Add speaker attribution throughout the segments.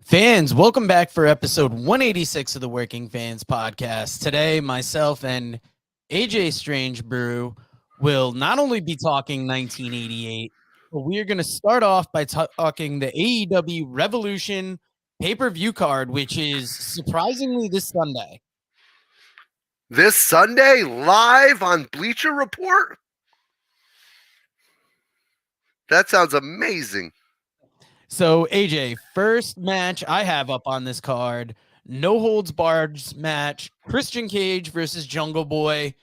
Speaker 1: Fans, welcome back for episode 186 of the Working Fans Podcast. Today, myself and AJ Strangebrew will not only be talking 1988, but we are going to start off by talking the AEW Revolution pay-per-view card, which is surprisingly this Sunday.
Speaker 2: This Sunday, live on Bleacher Report? That sounds amazing.
Speaker 1: So, AJ, first match I have up on this card, no holds barred match, Christian Cage versus Jungle Boy.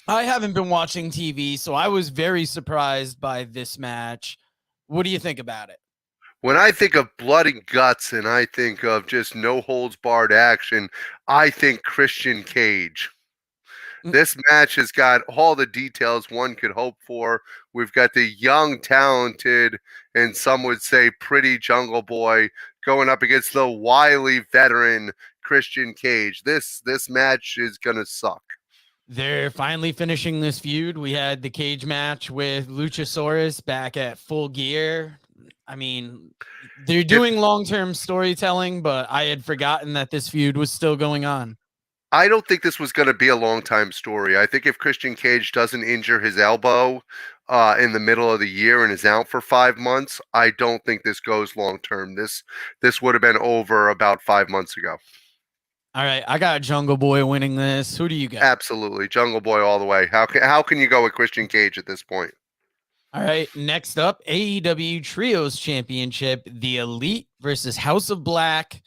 Speaker 1: I haven't been watching TV, so I was very surprised by this match. What do you think about it?
Speaker 2: When I think of blood and guts and I think of just no holds barred action, I think Christian Cage. This match has got all the details one could hope for. We've got the young, talented, and some would say pretty Jungle Boy going up against the wily veteran Christian Cage. This match is going to suck.
Speaker 1: They're finally finishing this feud. We had the cage match with Luchasaurus back at Full Gear. I mean, they're doing long-term storytelling, but I had forgotten that this feud was still going on.
Speaker 2: I don't think this was going to be a long-time story. I think if Christian Cage doesn't injure his elbow in the middle of the year and is out for 5 months, I don't think this goes long-term. This would have been over about 5 months ago.
Speaker 1: All right, I got Jungle Boy winning this. Who do you got?
Speaker 2: Absolutely, Jungle Boy all the way. How can you go with Christian Cage at this point?
Speaker 1: All right, next up, AEW Trios Championship, The Elite versus House of Black.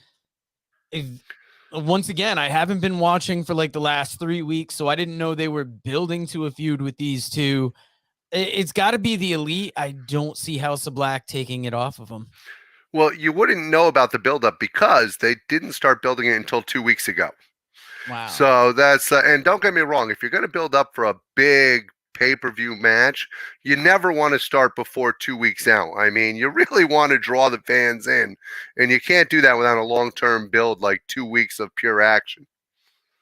Speaker 1: Once again, I haven't been watching for like the last 3 weeks, so I didn't know they were building to a feud with these two. It's got to be The Elite. I don't see House of Black taking it off of them.
Speaker 2: Well, you wouldn't know about the buildup because they didn't start building it until 2 weeks ago.
Speaker 1: Wow.
Speaker 2: So that's and don't get me wrong, if you're going to build up for a big pay-per-view match, you never want to start before 2 weeks out. I mean, you really want to draw the fans in, and you can't do that without a long-term build like 2 weeks of pure action.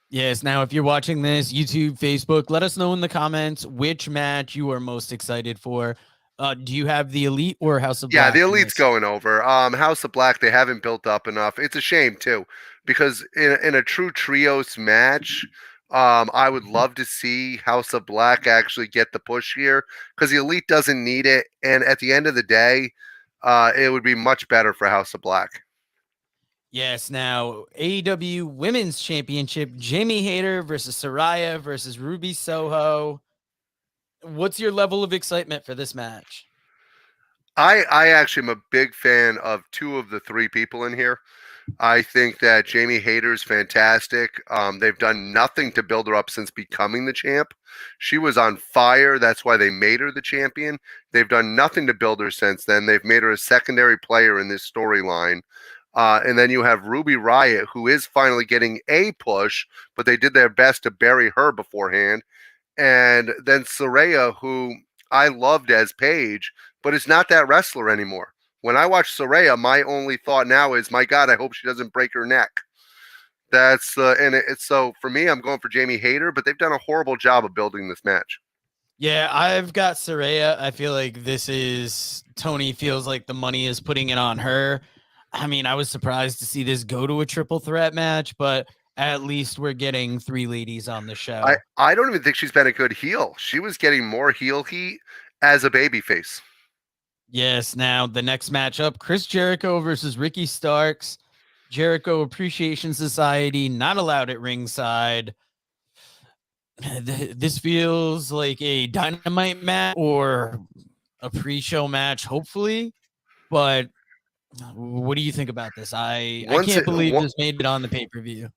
Speaker 1: Yes. Now, if you're watching this, YouTube, Facebook, let us know in the comments which match you are most excited for. Do you have the Elite or House of Black?
Speaker 2: Yeah, the Elite's going over. House of Black, they haven't built up enough. It's a shame too, because in a true trios match, I would love to see House of Black actually get the push here because the Elite doesn't need it, and at the end of the day, it would be much better for House of Black.
Speaker 1: Yes. Now, AEW Women's Championship, Jamie Hayter versus Saraya versus Ruby Soho. What's your level of excitement for this match?
Speaker 2: I actually am a big fan of two of the three people in here. I think that Jamie Hayter is fantastic. They've done nothing to build her up since becoming the champ. She was on fire. That's why they made her the champion. They've done nothing to build her since then. They've made her a secondary player in this storyline. And then you have Ruby Riott, who is finally getting a push, but they did their best to bury her beforehand. And then Saraya, who I loved as Paige, but is not that wrestler anymore. When I watch Saraya, my only thought now is, my God, I hope she doesn't break her neck. That's it's so for me, I'm going for Jamie Hayter, but they've done a horrible job of building this match.
Speaker 1: Yeah, I've got Saraya. I feel like this is Tony feels like the money is putting it on her. I mean, I was surprised to see this go to a triple threat match, but at least we're getting three ladies on the show.
Speaker 2: I don't even think she's been a good heel. She was getting more heel heat as a babyface.
Speaker 1: Yes. Now the next matchup, Chris Jericho versus Ricky Starks. Jericho Appreciation Society, not allowed at ringside. This feels like a Dynamite match or a pre-show match, hopefully. But what do you think about this? I can't believe this made it on the pay-per-view.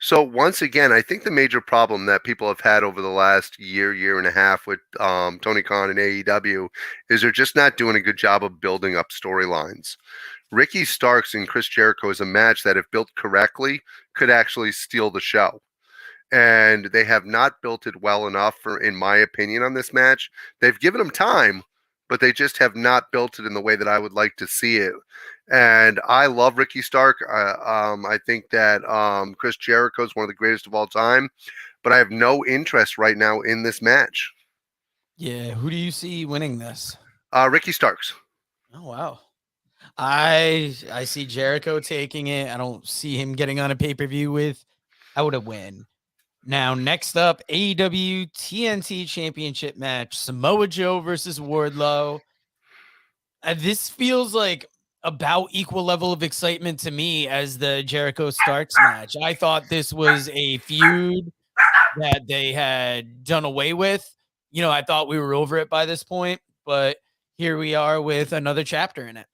Speaker 2: So once again, I think the major problem that people have had over the last year and a half with Tony Khan and AEW is they're just not doing a good job of building up storylines. Ricky Starks and Chris Jericho is a match that, if built correctly, could actually steal the show. And they have not built it well enough, in my opinion, on this match. They've given them time, but they just have not built it in the way that I would like to see it. And I love Ricky Stark. I think that Chris Jericho is one of the greatest of all time, but I have no interest right now in this match.
Speaker 1: Yeah, who do you see winning this?
Speaker 2: Ricky Starks.
Speaker 1: Oh, wow. I see Jericho taking it. I don't see him getting on a pay-per-view without a win. Now, next up, AEW TNT Championship match, Samoa Joe versus Wardlow. This feels like about equal level of excitement to me as the Jericho Starks match. I thought this was a feud that they had done away with. I thought we were over it by this point, but here we are with another chapter in it.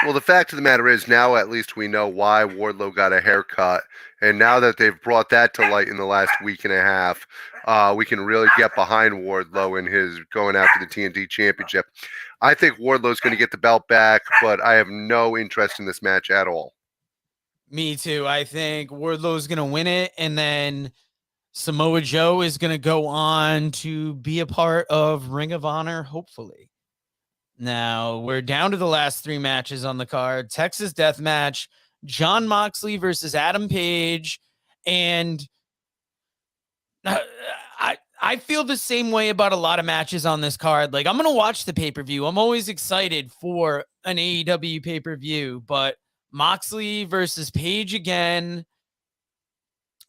Speaker 2: Well, the fact of the matter is, now at least we know why Wardlow got a haircut, and now that they've brought that to light in the last week and a half, we can really get behind Wardlow in his going after the TNT Championship. I think Wardlow's going to get the belt back, but I have no interest in this match at all.
Speaker 1: Me too. I think Wardlow's going to win it, and then Samoa Joe is going to go on to be a part of Ring of Honor, hopefully. Now, we're down to the last three matches on the card. Texas Death Match, Jon Moxley versus Adam Page, and I feel the same way about a lot of matches on this card. Like, I'm going to watch the pay-per-view. I'm always excited for an AEW pay-per-view, but Moxley versus Page again,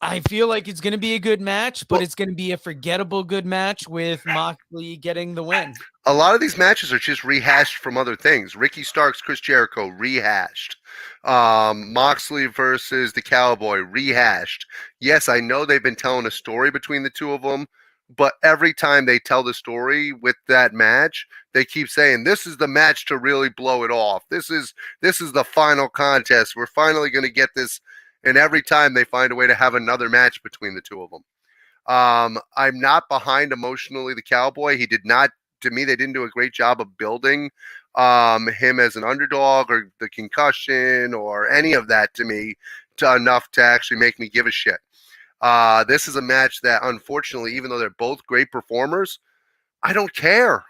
Speaker 1: I feel like it's going to be a good match, but it's going to be a forgettable good match with Moxley getting the win.
Speaker 2: A lot of these matches are just rehashed from other things. Ricky Starks, Chris Jericho, rehashed. Moxley versus the Cowboy, rehashed. Yes, I know they've been telling a story between the two of them, but every time they tell the story with that match, they keep saying this is the match to really blow it off. This is the final contest. We're finally going to get this. And every time they find a way to have another match between the two of them. I'm not behind emotionally the Cowboy. He did not, to me, they didn't do a great job of building him as an underdog or the concussion or any of that to me enough to actually make me give a shit. This is a match that, unfortunately, even though they're both great performers, I don't care.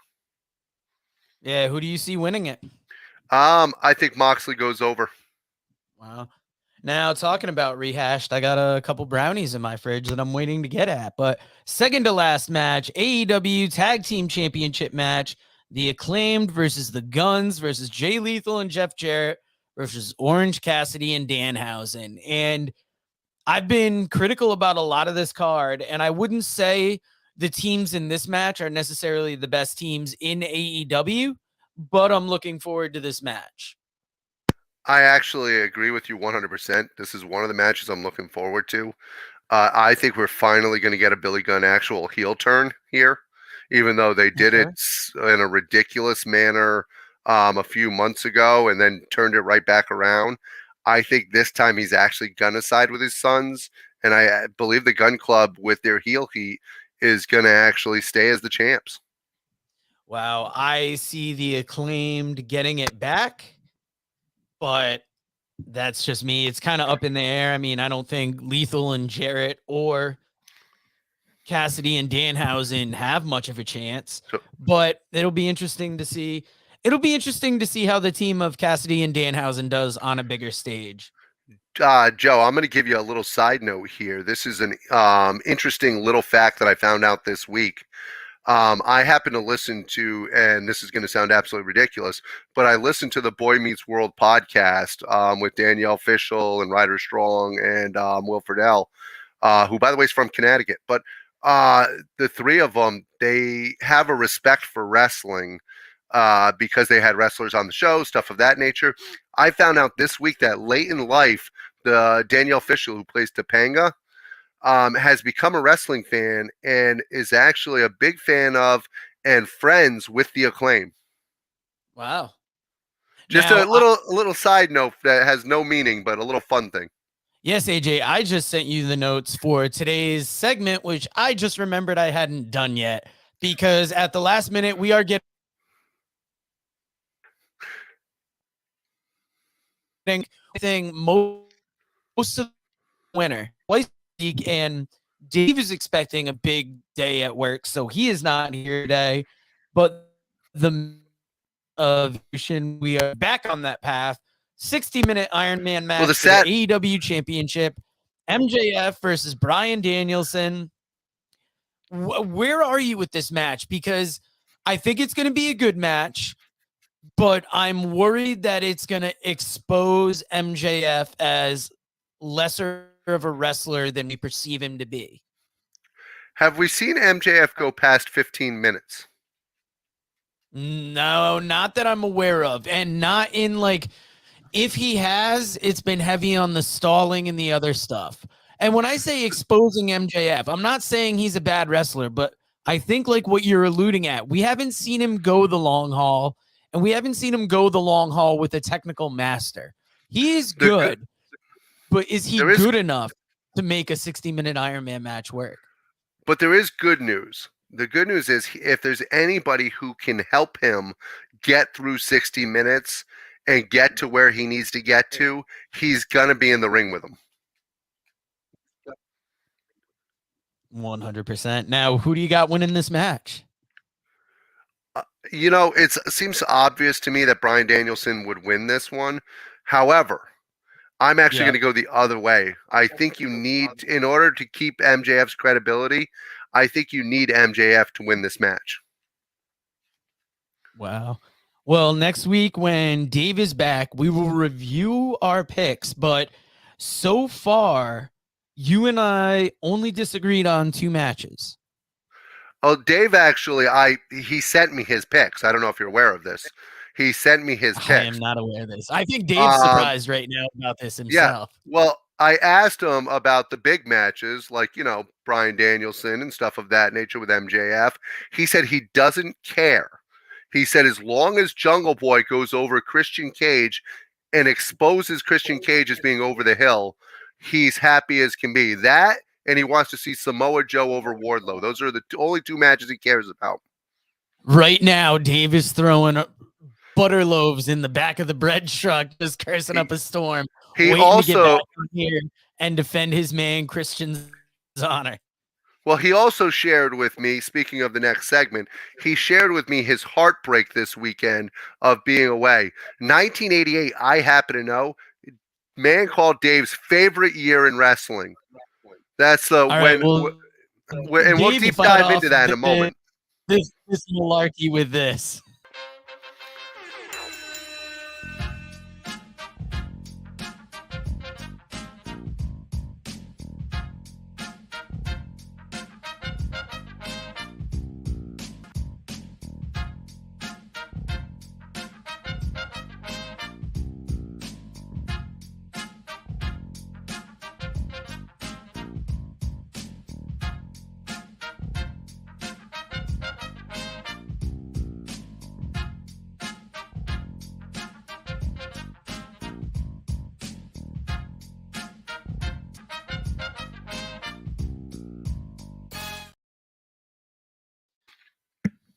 Speaker 1: Yeah, who do you see winning it?
Speaker 2: I think Moxley goes over.
Speaker 1: Wow. Now, talking about rehashed, I got a couple brownies in my fridge that I'm waiting to get at. But second to last match, AEW Tag Team Championship match, The Acclaimed versus The Guns versus Jay Lethal and Jeff Jarrett versus Orange Cassidy and Danhausen. And I've been critical about a lot of this card, and I wouldn't say the teams in this match are necessarily the best teams in AEW, but I'm looking forward to this match.
Speaker 2: I actually agree with you 100%. This is one of the matches I'm looking forward to. I think we're finally going to get a Billy Gunn actual heel turn here, even though they did it in a ridiculous manner a few months ago and then turned it right back around. I think this time he's actually going to side with his sons, and I believe the Gun Club, with their heel heat, is going to actually stay as the champs.
Speaker 1: Wow, I see the Acclaimed getting it back, but that's just me. It's kind of up in the air. I mean, I don't think Lethal and Jarrett or Cassidy and Danhausen have much of a chance, but it'll be interesting to see. It'll be interesting to see how the team of Cassidy and Danhausen does on a bigger stage.
Speaker 2: Joe, I'm going to give you a little side note here. This is an interesting little fact that I found out this week. I happen to listen to, and this is going to sound absolutely ridiculous, but I listened to the Boy Meets World podcast with Danielle Fishel and Ryder Strong and Wilfred L., who, by the way, is from Connecticut. But the three of them, they have a respect for wrestling because they had wrestlers on the show, stuff of that nature. I found out this week that late in life, the Danielle Fishel, who plays Topanga, has become a wrestling fan and is actually a big fan of and friends with the Acclaim.
Speaker 1: Wow.
Speaker 2: Just now, a little side note that has no meaning, but a little fun thing.
Speaker 1: Yes, AJ, I just sent you the notes for today's segment, which I just remembered I hadn't done yet, because at the last minute, we are getting most of the winner twice a week, and Dave is expecting a big day at work, so he is not here today. But the we are back on that path. 60-minute Iron Man match for the AEW Championship. MJF versus Bryan Danielson. Where are you with this match? Because I think it's going to be a good match. but I'm worried that it's going to expose MJF as lesser of a wrestler than we perceive him to be.
Speaker 2: Have we seen MJF go past 15 minutes?
Speaker 1: No, not that I'm aware of. And not in like, if he has, it's been heavy on the stalling and the other stuff. And when I say exposing MJF, I'm not saying he's a bad wrestler, but I think like what you're alluding at, we haven't seen him go the long haul, and we haven't seen him go the long haul with a technical master. He is
Speaker 2: The good,
Speaker 1: good, but is he
Speaker 2: there is,
Speaker 1: good enough to make a 60-minute Iron Man match work?
Speaker 2: but there is good news. The good news is if there's anybody who can help him get through 60 minutes and get to where he needs to get to, he's gonna be in the ring with him.
Speaker 1: 100%. Now, who do you got winning this match?
Speaker 2: You know, it seems obvious to me that Bryan Danielson would win this one. However, I'm actually going to go the other way. I think you need, in order to keep MJF's credibility, I think you need MJF to win this match.
Speaker 1: Wow. Well, next week when Dave is back, we will review our picks. But so far, you and I only disagreed on 2 matches.
Speaker 2: Oh, Dave actually, he sent me his picks. I don't know if you're aware of this. He sent me his picks.
Speaker 1: I am not aware of this. I think Dave's surprised right now about this himself.
Speaker 2: Yeah. Well, I asked him about the big matches, like, you know, Bryan Danielson and stuff of that nature with MJF. He said he doesn't care. He said as long as Jungle Boy goes over Christian Cage and exposes Christian Cage as being over the hill, he's happy as can be. That, and he wants to see Samoa Joe over Wardlow. Those are the only 2 matches he cares about.
Speaker 1: Right now, Dave is throwing butter loaves in the back of the bread truck, just cursing up a storm.
Speaker 2: He
Speaker 1: waiting
Speaker 2: also
Speaker 1: to get back here and defend his man Christian's honor.
Speaker 2: Well, he also shared with me, speaking of the next segment, he shared with me his heartbreak this weekend of being away. 1988, I happen to know, man called Dave's favorite year in wrestling. That's
Speaker 1: All right, well,
Speaker 2: and we'll deep dive into that in a moment.
Speaker 1: This malarkey with this.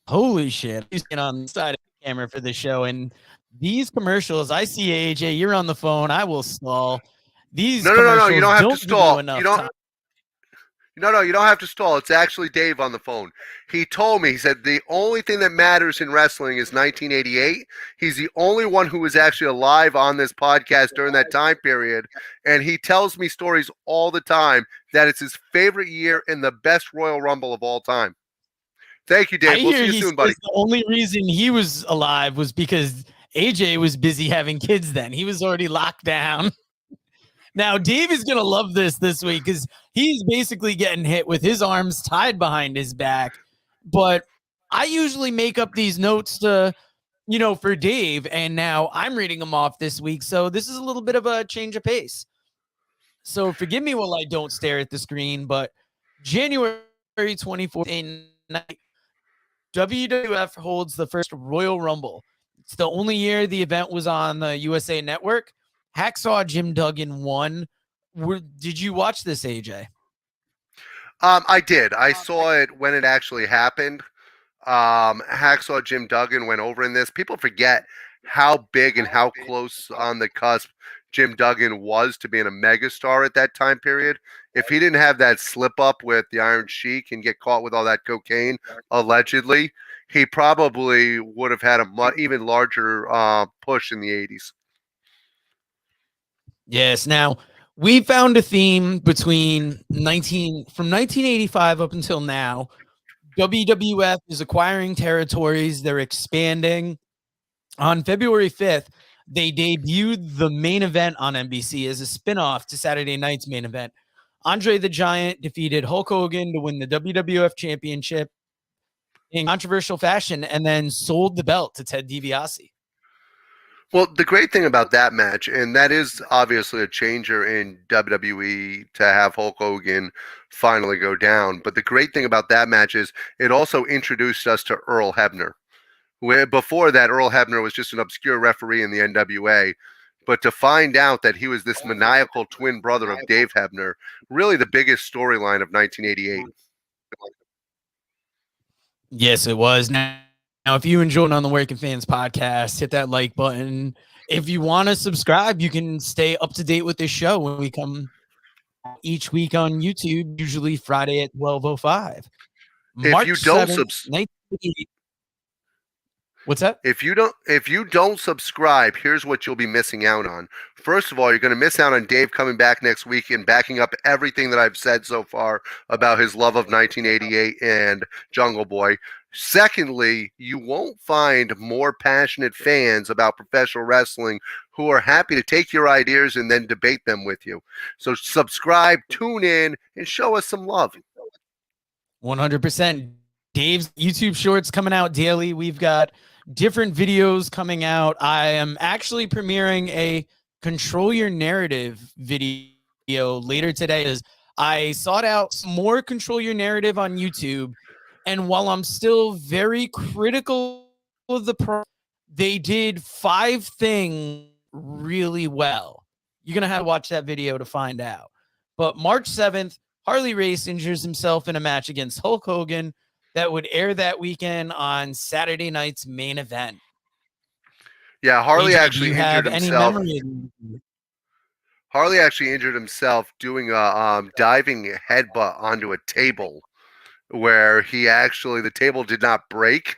Speaker 1: Holy shit. He's on the side of the camera for the show. And these commercials, I see AJ, you're on the phone. I will stall. These
Speaker 2: No. You don't have to stall.
Speaker 1: You
Speaker 2: don't have to stall. It's actually Dave on the phone. He told me, he said, the only thing that matters in wrestling is 1988. He's the only one who was actually alive on this podcast during that time period. And he tells me stories all the time that it's his favorite year and the best Royal Rumble of all time. Thank you, Dave. We'll see you soon, buddy.
Speaker 1: The only reason he was alive was because AJ was busy having kids then. He was already locked down. Now, Dave is going to love this week because he's basically getting hit with his arms tied behind his back. But I usually make up these notes to, for Dave, and now I'm reading them off this week. So this is a little bit of a change of pace. So forgive me while I don't stare at the screen, but January 24th night, WWF holds the first Royal Rumble. It's the only year the event was on the USA Network. Hacksaw Jim Duggan won. Did you watch this, AJ?
Speaker 2: I did. I saw it when it actually happened. Hacksaw Jim Duggan went over in this. People forget how big and how close on the cusp Jim Duggan was to being a megastar at that time period. If he didn't have that slip up with the Iron Sheik and get caught with all that cocaine, allegedly, he probably would have had a even larger push in the 80s.
Speaker 1: Yes. Now, we found a theme from 1985 up until now. WWF is acquiring territories. They're expanding. On February 5th, they debuted the main event on NBC as a spinoff to Saturday night's main event. Andre the Giant defeated Hulk Hogan to win the WWF Championship in controversial fashion and then sold the belt to Ted DiBiase.
Speaker 2: Well, the great thing about that match, and that is obviously a changer in WWE to have Hulk Hogan finally go down, but the great thing about that match is it also introduced us to Earl Hebner. Where before that, Earl Hebner was just an obscure referee in the NWA. But to find out that he was this maniacal twin brother of Dave Hebner, really the biggest storyline of 1988.
Speaker 1: Yes, it was. Now, if you enjoyed on the Working Fans podcast, hit that like button. If you want to subscribe, you can stay up to date with this show when we come each week on YouTube, usually Friday at 12:05.
Speaker 2: If you
Speaker 1: March
Speaker 2: don't
Speaker 1: 7th, 1988. What's that?
Speaker 2: If you don't subscribe, here's what you'll be missing out on. First of all, you're going to miss out on Dave coming back next week and backing up everything that I've said so far about his love of 1988 and Jungle Boy. Secondly, you won't find more passionate fans about professional wrestling who are happy to take your ideas and then debate them with you. So subscribe, tune in, and show us some love.
Speaker 1: 100%. Dave's YouTube shorts coming out daily. We've got different videos coming out. I am actually premiering a Control Your Narrative video later today. As I sought out some more Control Your Narrative on YouTube, and while I'm still very critical of the they did 5 things really well. You're gonna have to watch that video to find out. But March 7th, Harley Race injures himself in a match against Hulk Hogan that would air that weekend on Saturday night's main event.
Speaker 2: Yeah, Harley
Speaker 1: AJ, do
Speaker 2: actually
Speaker 1: you
Speaker 2: injured
Speaker 1: have any
Speaker 2: himself.
Speaker 1: memory?
Speaker 2: Harley actually injured himself doing a diving headbutt onto a table where the table did not break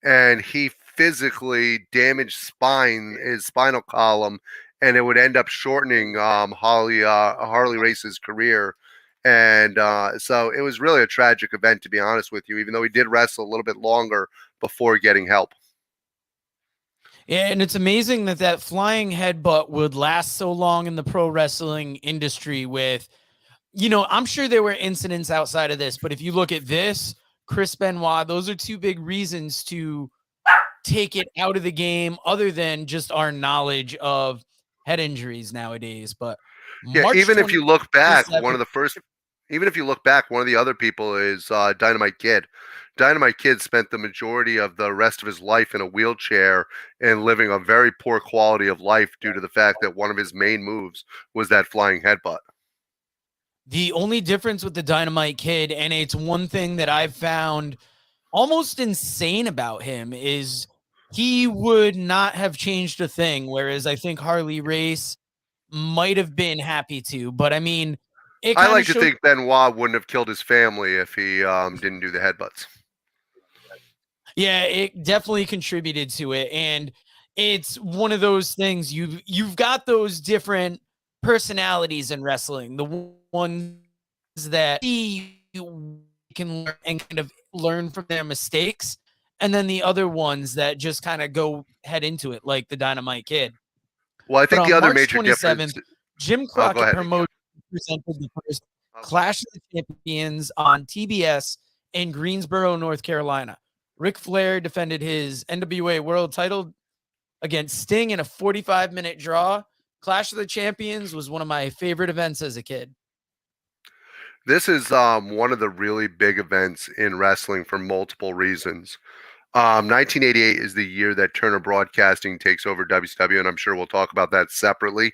Speaker 2: and he physically damaged his spinal column, and it would end up shortening Harley Race's career. And so it was really a tragic event, to be honest with you, even though he did wrestle a little bit longer before getting help.
Speaker 1: Yeah, and it's amazing that flying headbutt would last so long in the pro wrestling industry with, I'm sure there were incidents outside of this, but if you look at this, Chris Benoit, those are 2 big reasons to take it out of the game other than just our knowledge of head injuries nowadays. But
Speaker 2: Yeah,
Speaker 1: March
Speaker 2: even if you look back,
Speaker 1: 27th,
Speaker 2: one of the other people is Dynamite Kid. Dynamite Kid spent the majority of the rest of his life in a wheelchair and living a very poor quality of life due to the fact that one of his main moves was that flying headbutt.
Speaker 1: the only difference with the Dynamite Kid, and it's one thing that I've found almost insane about him, is he would not have changed a thing. Whereas I think Harley Race might have been happy to, but I mean, it
Speaker 2: I
Speaker 1: kind
Speaker 2: like
Speaker 1: of
Speaker 2: to
Speaker 1: showed.
Speaker 2: think Benoit wouldn't have killed his family if he didn't do the headbutts.
Speaker 1: Yeah, it definitely contributed to it, and it's one of those things. You've got those different personalities in wrestling. The ones that you can learn and kind of learn from their mistakes, and then the other ones that just kind of go head into it, like the Dynamite Kid.
Speaker 2: Well, I
Speaker 1: But
Speaker 2: think the
Speaker 1: on
Speaker 2: other
Speaker 1: March
Speaker 2: major difference.
Speaker 1: 27th, Jim
Speaker 2: Oh, go
Speaker 1: Crockett
Speaker 2: ahead.
Speaker 1: Promotions presented the first Clash of the Champions on TBS in Greensboro, North Carolina. Ric Flair defended his NWA World Title against Sting in a 45-minute draw. Clash of the Champions was one of my favorite events as a kid.
Speaker 2: This is one of the really big events in wrestling for multiple reasons. 1988 is the year that Turner Broadcasting takes over WCW, and I'm sure we'll talk about that separately.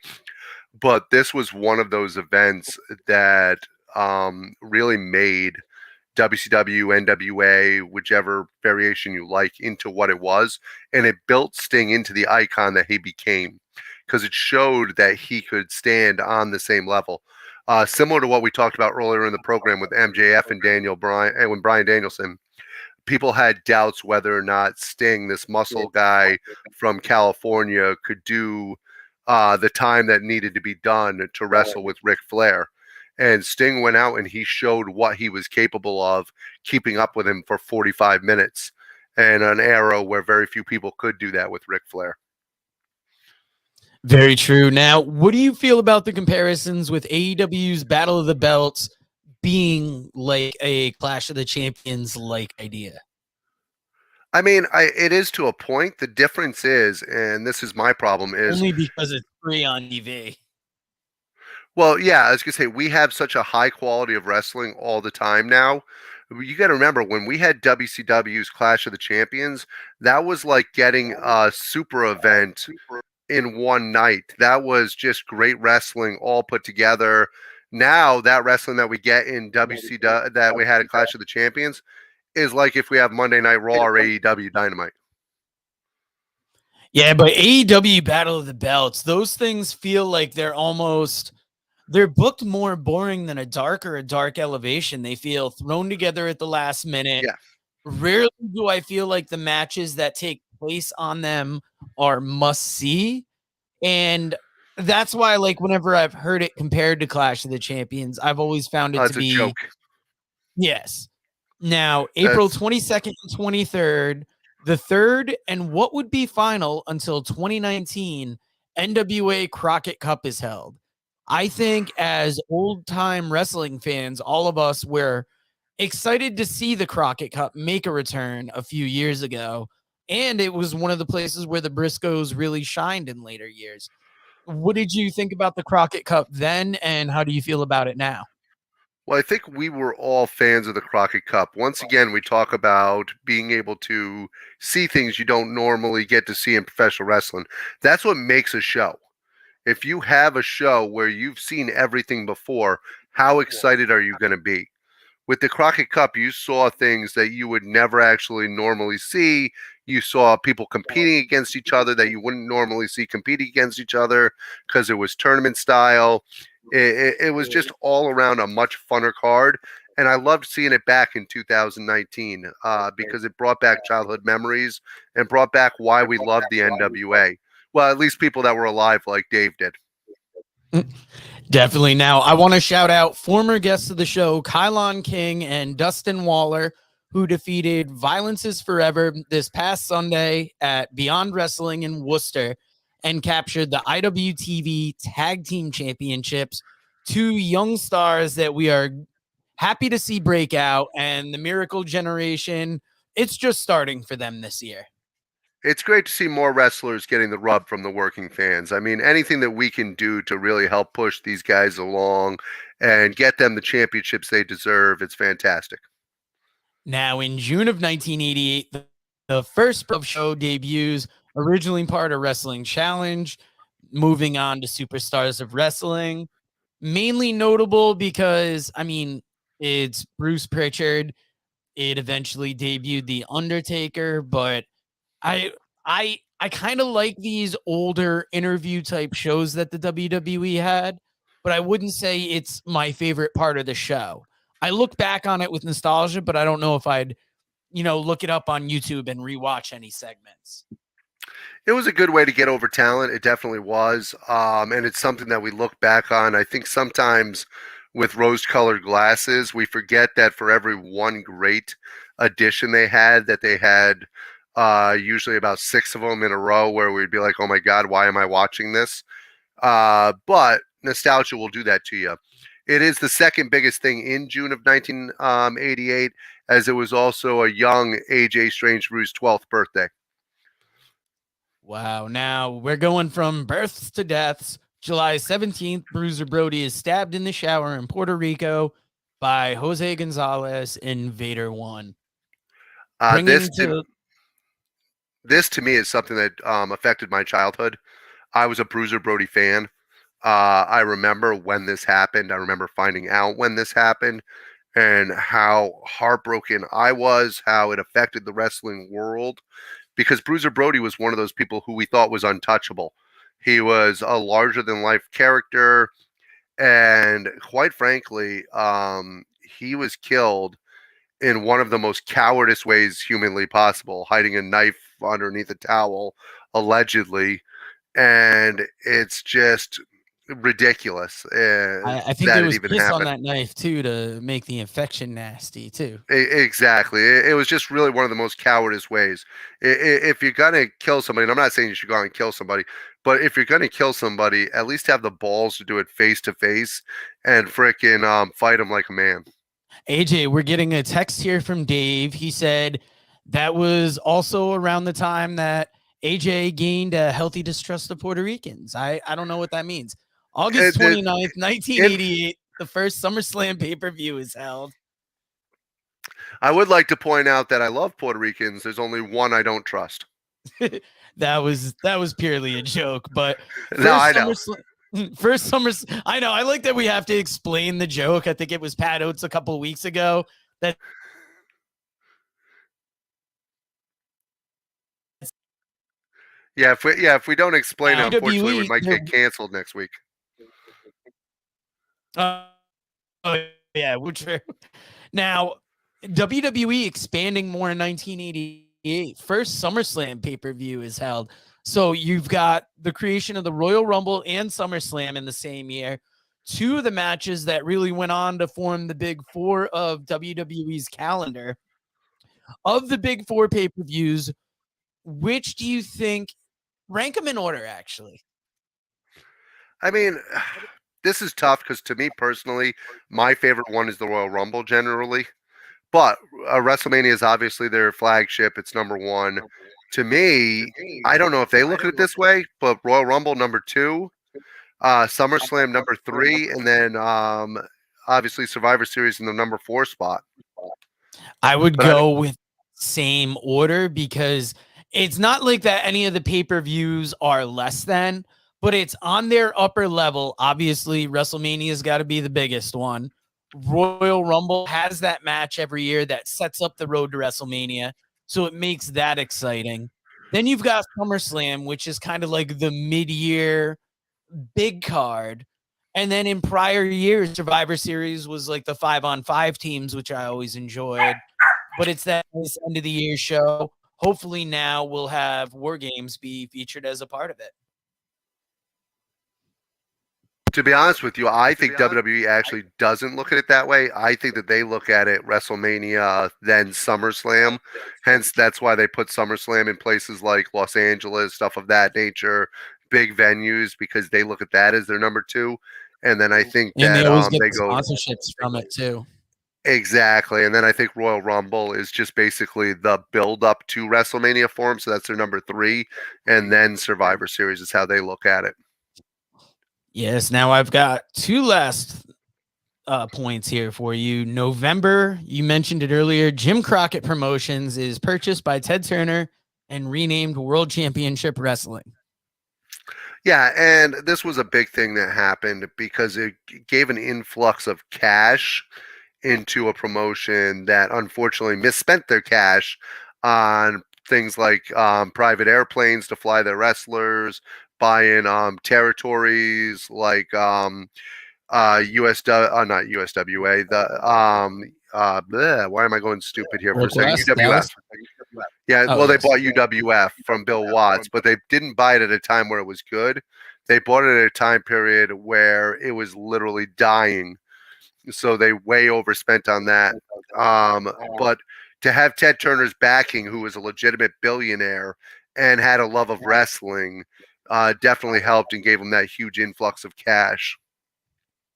Speaker 2: But this was one of those events that really made WCW, NWA, whichever variation you like, into what it was. And it built Sting into the icon that he became because it showed that he could stand on the same level. Similar to what we talked about earlier in the program with MJF and Daniel Bryan, and when Bryan Danielson, people had doubts whether or not Sting, this muscle guy from California, could do the time that needed to be done to wrestle with Ric Flair. And Sting went out and he showed what he was capable of, keeping up with him for 45 minutes. and an era where very few people could do that with Ric Flair.
Speaker 1: Very true. Now, what do you feel about the comparisons with AEW's Battle of the Belts being like a Clash of the Champions like idea?
Speaker 2: I mean, it is to a point. The difference is, and this is my problem, is
Speaker 1: Only because it's free on TV.
Speaker 2: well, yeah, I was gonna say we have such a high quality of wrestling all the time now. You got to remember when we had WCW's Clash of the Champions, that was like getting a super event in one night. That was just great wrestling all put together. Now that wrestling that we get in WCW that we had at Clash of the Champions is like if we have Monday Night Raw or AEW Dynamite.
Speaker 1: Yeah, but AEW Battle of the Belts, those things feel like they're booked more boring than a dark or a dark elevation. They feel thrown together at the last minute.
Speaker 2: Yeah,
Speaker 1: Rarely do I feel like the matches that take place on them are must see. And that's why, like, whenever I've heard it compared to Clash of the Champions, I've always found it to
Speaker 2: it's a
Speaker 1: be
Speaker 2: joke.
Speaker 1: yes. Now, April
Speaker 2: That's
Speaker 1: 22nd and 23rd, the third and what would be final until 2019 NWA Crockett Cup is held. I think as old time wrestling fans, all of us were excited to see the Crockett Cup make a return a few years ago. And it was one of the places where the Briscoes really shined in later years. What did you think about the Crockett Cup then, and how do you feel about it now?
Speaker 2: well, I think we were all fans of the Crockett Cup. Once again, we talk about being able to see things you don't normally get to see in professional wrestling. That's what makes a show. If you have a show where you've seen everything before, how excited are you going to be? With the Crockett Cup, you saw things that you would never actually normally see. You saw people competing against each other that you wouldn't normally see competing against each other because it was tournament style. It was just all around a much funner card. And I loved seeing it back in 2019 because it brought back childhood memories and brought back why we loved the NWA. Well, at least people that were alive like Dave did.
Speaker 1: Definitely. Now, I want to shout out former guests of the show, Kylon King and Dustin Waller, who defeated Violence is Forever this past Sunday at Beyond Wrestling in Worcester and captured the IWTV Tag Team Championships. Two young stars that we are happy to see break out, and the Miracle Generation, it's just starting for them this year.
Speaker 2: It's great to see more wrestlers getting the rub from the working fans. I mean, anything that we can do to really help push these guys along and get them the championships they deserve, it's fantastic.
Speaker 1: Now, in June of 1988, the first Pro Show debuts, originally part of Wrestling Challenge, moving on to Superstars of Wrestling. Mainly notable because, I mean, it's Bruce Pritchard. It eventually debuted The Undertaker, but I I kind of like these older interview type shows that the WWE had, but I wouldn't say it's my favorite part of the show. I look back on it with nostalgia, but I don't know if I'd, look it up on YouTube and rewatch any segments.
Speaker 2: It was a good way to get over talent. It definitely was. And it's something that we look back on. I think sometimes with rose colored glasses, we forget that for every one great addition they had, that they had usually about six of them in a row where we'd be like, oh my God, why am I watching this? But nostalgia will do that to you. It is the second biggest thing in June of 1988, as it was also a young AJ Strangebrew's 12th birthday.
Speaker 1: Wow. Now we're going from births to deaths. July 17th, Bruiser Brody is stabbed in the shower in Puerto Rico by Jose Gonzalez in Vader 1.
Speaker 2: Uh,
Speaker 1: Bringing
Speaker 2: this to
Speaker 1: to
Speaker 2: this to me is something that affected my childhood. I was a Bruiser Brody fan. I remember when this happened. I remember finding out when this happened and how heartbroken I was, how it affected the wrestling world. Because Bruiser Brody was one of those people who we thought was untouchable. He was a larger than life character, and quite frankly, he was killed in one of the most cowardice ways humanly possible, hiding a knife underneath a towel, allegedly. And it's just ridiculous
Speaker 1: I think
Speaker 2: that
Speaker 1: there
Speaker 2: it
Speaker 1: was
Speaker 2: even
Speaker 1: piss on
Speaker 2: happened.
Speaker 1: that knife too to make the infection nasty too.
Speaker 2: Exactly. It was just really one of the most cowardice ways. If you're gonna kill somebody, and I'm not saying you should go out and kill somebody, but if you're gonna kill somebody, at least have the balls to do it face to face and frickin' fight them like a man.
Speaker 1: AJ, we're getting a text here from Dave. He said that was also around the time that AJ gained a healthy distrust of Puerto Ricans. I don't know what that means. August
Speaker 2: It, it,
Speaker 1: 29th,
Speaker 2: in,
Speaker 1: 1988, the first SummerSlam pay-per-view is held.
Speaker 2: I would like to point out that I love Puerto Ricans. There's only one I don't trust.
Speaker 1: that was purely a joke, but
Speaker 2: No, I
Speaker 1: first
Speaker 2: know.
Speaker 1: SummerSlam first summer I know I like that we have to explain the joke. I think it was Pat Oates a couple of weeks ago that
Speaker 2: If we don't explain it, unfortunately, we
Speaker 1: WWE
Speaker 2: might
Speaker 1: they're
Speaker 2: get canceled next week.
Speaker 1: uh, oh yeah, we're true. Now, WWE expanding more in 1988. First SummerSlam pay-per-view is held. So you've got the creation of the Royal Rumble and SummerSlam in the same year. Two of the matches that really went on to form the big four of WWE's calendar. Of the big four pay-per-views, which do you think rank them in order actually?
Speaker 2: I mean, this is tough because to me personally, my favorite one is the Royal Rumble generally. But WrestleMania is obviously their flagship. It's number one. To me, I don't know if they look at it this way, but Royal Rumble number two, SummerSlam number three, and then obviously Survivor Series in the number four spot.
Speaker 1: I would
Speaker 2: But I mean,
Speaker 1: go with same order because it's not like that any of the pay-per-views are less than, but it's on their upper level. Obviously, WrestleMania's got to be the biggest one. Royal Rumble has that match every year that sets up the road to WrestleMania, so it makes that exciting. Then you've got SummerSlam, which is kind of like the mid-year big card. And then in prior years, Survivor Series was like the 5-on-5 teams, which I always enjoyed. But it's that nice end of the year show. Hopefully now we'll have War Games be featured as a part of it.
Speaker 2: to be honest with you, I think WWE actually doesn't look at it that way. I think that they look at it WrestleMania, then SummerSlam. Hence, that's why they put SummerSlam in places like Los Angeles, stuff of that nature, big venues, because they look at that as their number two. And then I think
Speaker 1: And they
Speaker 2: that
Speaker 1: always get
Speaker 2: they
Speaker 1: the
Speaker 2: go
Speaker 1: sponsorships from it too.
Speaker 2: exactly. And then I think Royal Rumble is just basically the build up to WrestleMania for them. So that's their number three. And then Survivor Series is how they look at it.
Speaker 1: Yes. Now I've got two last points here for you. November, you mentioned it earlier. Jim Crockett Promotions is purchased by Ted Turner and renamed World Championship Wrestling.
Speaker 2: Yeah, and this was a big thing that happened because it gave an influx of cash into a promotion that unfortunately misspent their cash on things like private airplanes to fly their wrestlers, buying territories like not USWA, why am I going stupid here for a
Speaker 1: World
Speaker 2: second?
Speaker 1: West,
Speaker 2: UWF.
Speaker 1: Dallas?
Speaker 2: Yeah,
Speaker 1: Oh,
Speaker 2: well, they
Speaker 1: yes.
Speaker 2: bought UWF from Bill Watts, but they didn't buy it at a time where it was good. They bought it at a time period where it was literally dying. So they way overspent on that. But to have Ted Turner's backing, who was a legitimate billionaire and had a love of wrestling, definitely helped and gave him that huge influx of cash.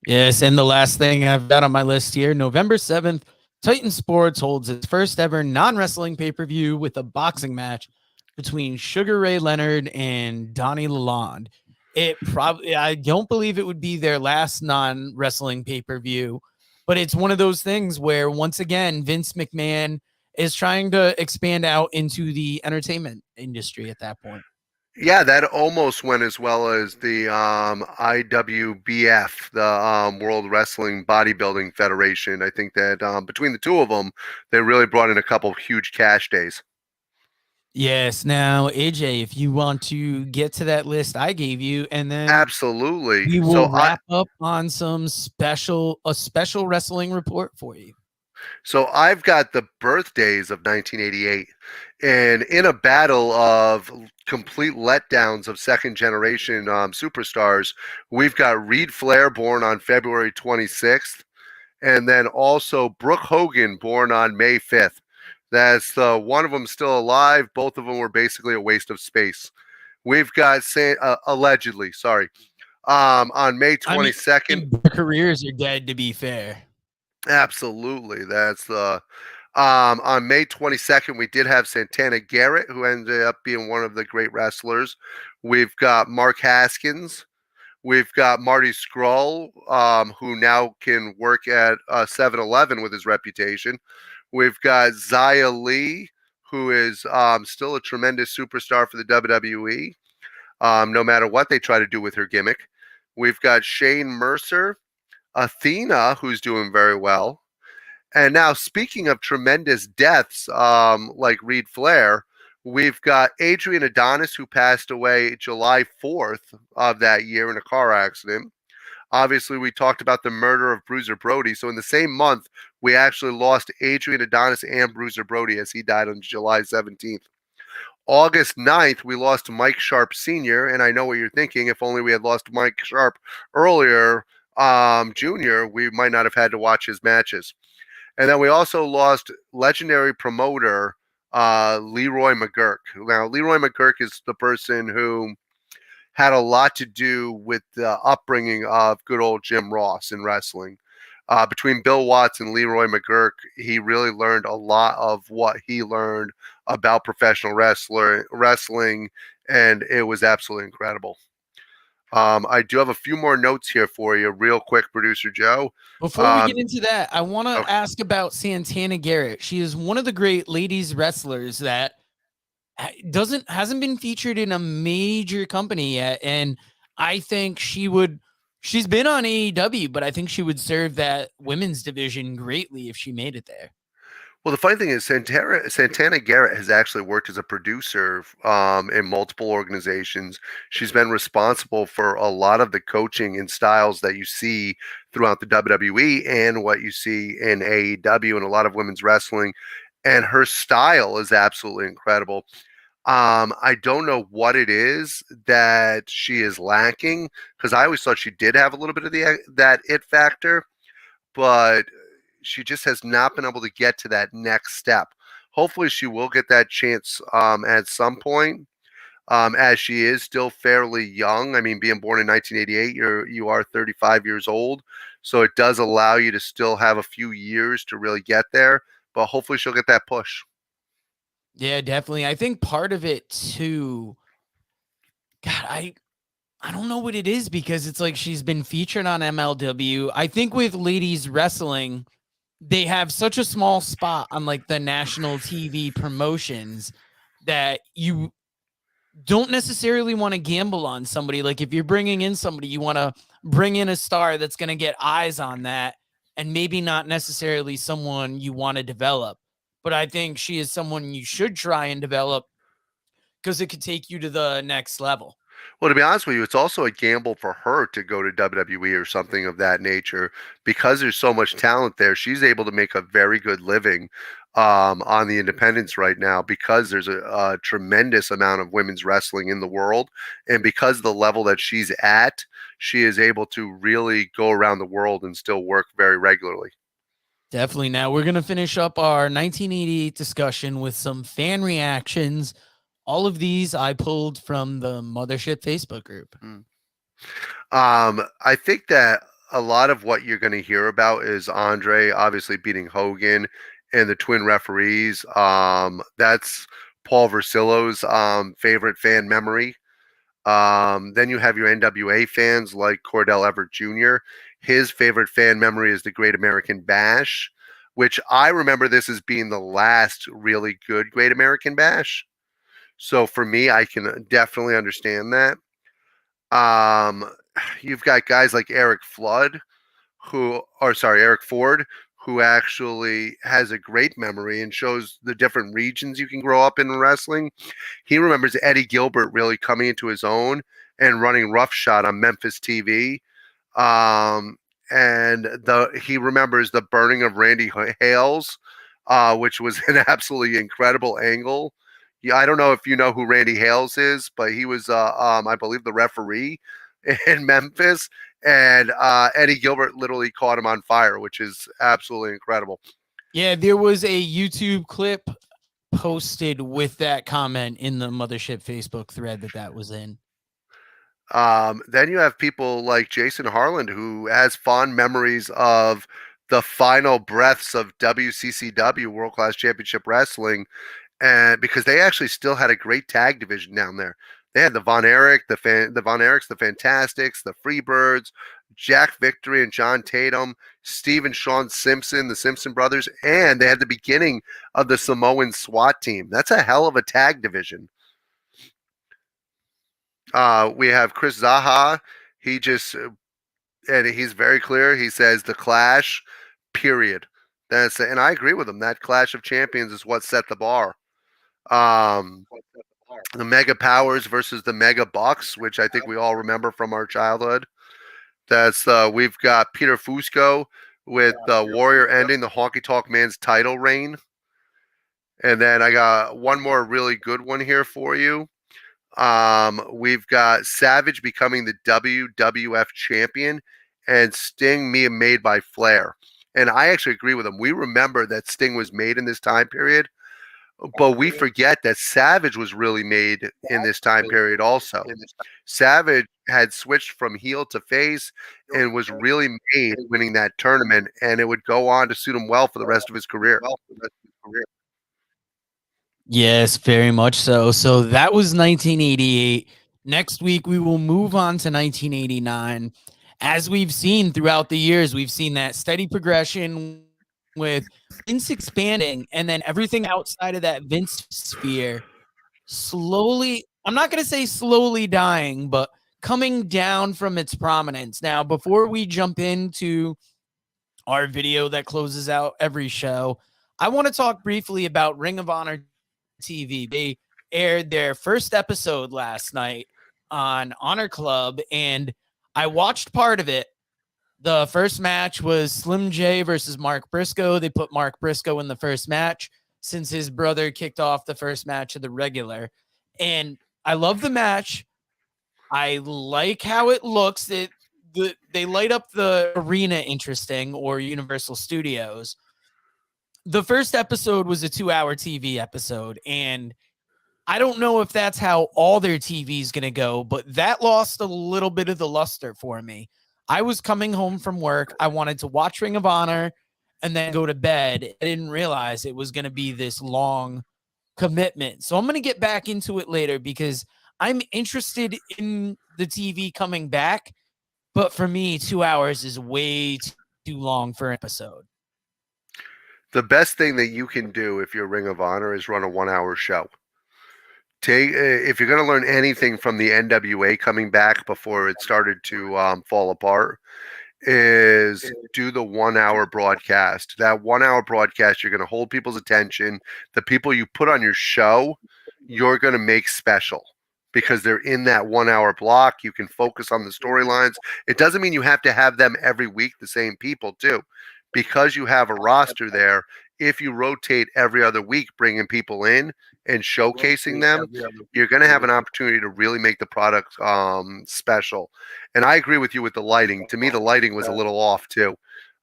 Speaker 1: Yes, and the last thing I've got on my list here, November 7th, Titan Sports holds its first ever non-wrestling pay-per-view with a boxing match between Sugar Ray Leonard and Donnie Lalonde. I don't believe it would be their last non-wrestling pay-per-view, but it's one of those things where once again Vince McMahon is trying to expand out into the entertainment industry at that point.
Speaker 2: Yeah, that almost went as well as the IWBF, the World Wrestling Bodybuilding Federation. I think that between the two of them, they really brought in a couple huge cash days.
Speaker 1: Yes. Now, AJ, if you want to get to that list I gave you, and then
Speaker 2: Absolutely.
Speaker 1: we
Speaker 2: So
Speaker 1: will wrap up on a special wrestling report for you.
Speaker 2: So I've got the birthdays of 1988, and in a battle of complete letdowns of second generation superstars, we've got Reed Flair born on February 26th, and then also Brooke Hogan born on May 5th. That's one of them still alive. Both of them were basically a waste of space. We've got allegedly, sorry, on May
Speaker 1: I mean,
Speaker 2: 22nd.
Speaker 1: their careers are dead, to be fair.
Speaker 2: Absolutely, that's the on May 22nd, we did have Santana Garrett, who ended up being one of the great wrestlers. We've got Mark Haskins. We've got Marty Scurll, who now can work at 7-Eleven with his reputation. We've got Xia Li, who is still a tremendous superstar for the WWE, no matter what they try to do with her gimmick. We've got Shane Mercer, Athena, who's doing very well. And now, speaking of tremendous deaths, like Reed Flair, we've got Adrian Adonis, who passed away July 4th of that year in a car accident. Obviously, we talked about the murder of Bruiser Brody. So, in the same month, we actually lost Adrian Adonis and Bruiser Brody as he died on July 17th. August 9th, we lost Mike Sharp Sr. And I know what you're thinking. If only we had lost Mike Sharp earlier, Jr., we might not have had to watch his matches. And then we also lost legendary promoter Leroy McGurk. Now, Leroy McGurk is the person who had a lot to do with the upbringing of good old Jim Ross in wrestling. Between Bill Watts and Leroy McGurk, he really learned a lot of what he learned about professional wrestling, and it was absolutely incredible. I do have a few more notes here for you, real quick, Producer Joe.
Speaker 1: Before we get into that, I want to
Speaker 2: Okay.
Speaker 1: ask about Santana Garrett. She is one of the great ladies wrestlers that hasn't been featured in a major company yet, and I think she's been on AEW, but I think she would serve that women's division greatly if she made it there.
Speaker 2: Well, the funny thing is, Santana Garrett has actually worked as a producer in multiple organizations. She's been responsible for a lot of the coaching and styles that you see throughout the WWE and what you see in AEW and a lot of women's wrestling. And her style is absolutely incredible. I don't know what it is that she is lacking because I always thought she did have a little bit of that it factor, but she just has not been able to get to that next step. Hopefully, she will get that chance at some point, as she is still fairly young. I mean, being born in 1988, you are 35 years old, so it does allow you to still have a few years to really get there. But hopefully, she'll get that push.
Speaker 1: Yeah, definitely. I think part of it too. God, I don't know what it is because it's like she's been featured on MLW. I think with ladies wrestling, they have such a small spot on like the national TV promotions that you don't necessarily want to gamble on somebody. Like if you're bringing in somebody, you want to bring in a star that's going to get eyes on that and maybe not necessarily someone you want to develop. But I think she is someone you should try and develop because it could take you to the next level.
Speaker 2: Well, to be honest with you, it's also a gamble for her to go to WWE or something of that nature because there's so much talent there. She's able to make a very good living on the independents right now because there's a tremendous amount of women's wrestling in the world. And because of the level that she's at, she is able to really go around the world and still work very regularly.
Speaker 1: Definitely. Now we're going to finish up our 1988 discussion with some fan reactions. All of these I pulled from the Mothership Facebook group.
Speaker 2: I think that a lot of what you're going to hear about is Andre obviously beating Hogan and the twin referees. That's Paul Versillo's favorite fan memory. Then you have your NWA fans like Cordell Everett Jr. His favorite fan memory is the Great American Bash, which I remember this as being the last really good Great American Bash. So for me, I can definitely understand that. Um, you've got guys like Eric Flood, Eric Ford, who actually has a great memory and shows the different regions you can grow up in wrestling. He remembers Eddie Gilbert really coming into his own and running roughshod on Memphis TV. Um, and he remembers the burning of Randy Hales, which was an absolutely incredible angle. Yeah, I don't know if you know who Randy Hales is, but he was, I believe, the referee in Memphis, and Eddie Gilbert literally caught him on fire, which is absolutely incredible.
Speaker 1: Yeah, there was a YouTube clip posted with that comment in the Mothership Facebook thread that was in.
Speaker 2: Then you have people like Jason Harland, who has fond memories of the final breaths of WCCW, World Class Championship Wrestling, and because they actually still had a great tag division down there. They had the Von Erich, the Von Erichs, the Fantastics, the Freebirds, Jack Victory and John Tatum, Steve and Sean Simpson, the Simpson brothers, and they had the beginning of the Samoan SWAT team. That's a hell of a tag division. We have Chris Zaha. He just, and he's very clear. He says the Clash, period. And I agree with him. That Clash of Champions is what set the bar. The Mega Powers versus the Mega Bucks, which I think we all remember from our childhood. That's we've got Peter Fusco with Warrior ending the Honky Tonk Man's title reign. And then I got one more really good one here for you. We've got Savage becoming the WWF champion and Sting being made by Flair. And I actually agree with him. We remember that Sting was made in this time period, but we forget that Savage was really made in this time period also. Savage had switched from heel to face and was really made winning that tournament, and it would go on to suit him well for the rest of his career.
Speaker 1: Yes, very much so. So that was 1988. Next week, we will move on to 1989. As we've seen throughout the years, we've seen that steady progression with Vince expanding, and then everything outside of that Vince sphere slowly, I'm not going to say slowly dying, but coming down from its prominence. Now, before we jump into our video that closes out every show, I want to talk briefly about Ring of Honor TV. They aired their first episode last night on Honor Club, and I watched part of it. The first match was Slim J versus Mark Briscoe. They put Mark Briscoe in the first match since his brother kicked off the first match of the regular. And I love the match. I like how it looks. They light up the arena interesting, or Universal Studios. The first episode was a 2-hour TV episode, and I don't know if that's how all their TV is going to go, but that lost a little bit of the luster for me. I was coming home from work. I wanted to watch Ring of Honor and then go to bed. I didn't realize it was going to be this long commitment. So I'm going to get back into it later because I'm interested in the TV coming back. But for me, 2 hours is way too long for an episode.
Speaker 2: The best thing that you can do if you're Ring of Honor is run a 1-hour show. If you're going to learn anything from the NWA coming back before it started to fall apart, is do the 1-hour broadcast. That 1-hour broadcast, you're going to hold people's attention. The people you put on your show, you're going to make special because they're in that 1-hour block. You can focus on the storylines. It doesn't mean you have to have them every week, the same people too. Because you have a roster there, if you rotate every other week, bringing people in and showcasing them, you're going to have an opportunity to really make the product special. And I agree with you with the lighting. To me, the lighting was a little off too.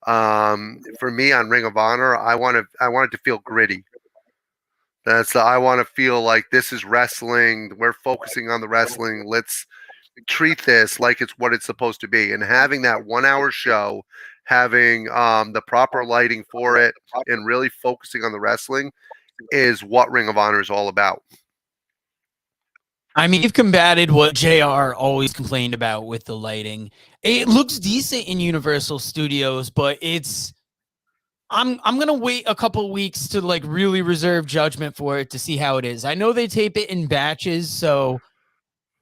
Speaker 2: For me on Ring of Honor, I want it to feel gritty. I want to feel like this is wrestling. We're focusing on the wrestling. Let's treat this like it's what it's supposed to be. And having that 1-hour show, having the proper lighting for it, and really focusing on the wrestling is what Ring of Honor is all about.
Speaker 1: I mean, you've combated what JR always complained about with the lighting. It looks decent in Universal Studios, but I'm gonna wait a couple weeks to like really reserve judgment for it to see how it is. I know they tape it in batches, so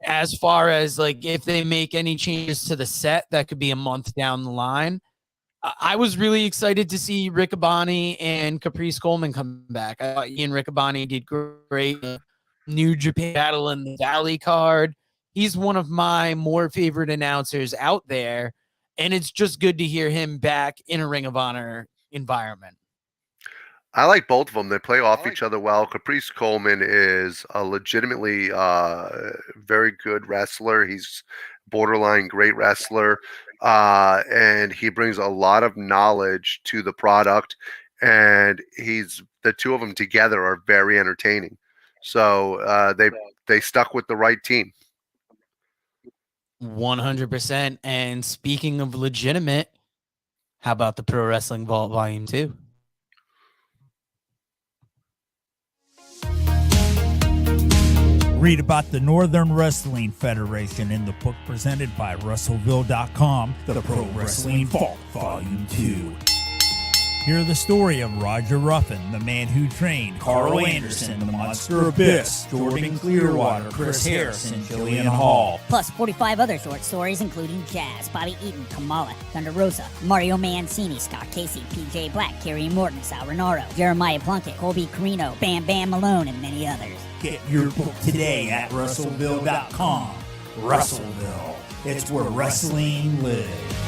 Speaker 1: as far as like if they make any changes to the set, that could be a month down the line. I was really excited to see Riccaboni and Caprice Coleman come back. I thought Ian Riccaboni did great. New Japan Battle in the Valley card. He's one of my more favorite announcers out there. And it's just good to hear him back in a Ring of Honor environment.
Speaker 2: I like both of them. They play off each other well. Caprice Coleman is a legitimately very good wrestler. He's borderline great wrestler, and he brings a lot of knowledge to the product. And the two of them together are very entertaining. So they stuck with the right team.
Speaker 1: 100%. And speaking of legitimate, how about the Pro Wrestling Vault Volume 2?
Speaker 3: Read about the Northern Wrestling Federation in the book presented by Russellville.com, The Pro Wrestling Vault, Volume 2. Hear the story of Roger Ruffin, the man who trained Carl Anderson, the Monster Abyss, Jordan Clearwater, Chris Harris, and Jillian Hall.
Speaker 4: Plus 45 other short stories including Jazz, Bobby Eaton, Kamala, Thunder Rosa, Mario Mancini, Scott Casey, PJ Black, Kerry Morton, Sal Renaro, Jeremiah Plunkett, Colby Carino, Bam Bam Malone, and many others.
Speaker 3: Get your book today at Russellville.com. Russellville. It's where wrestling lives.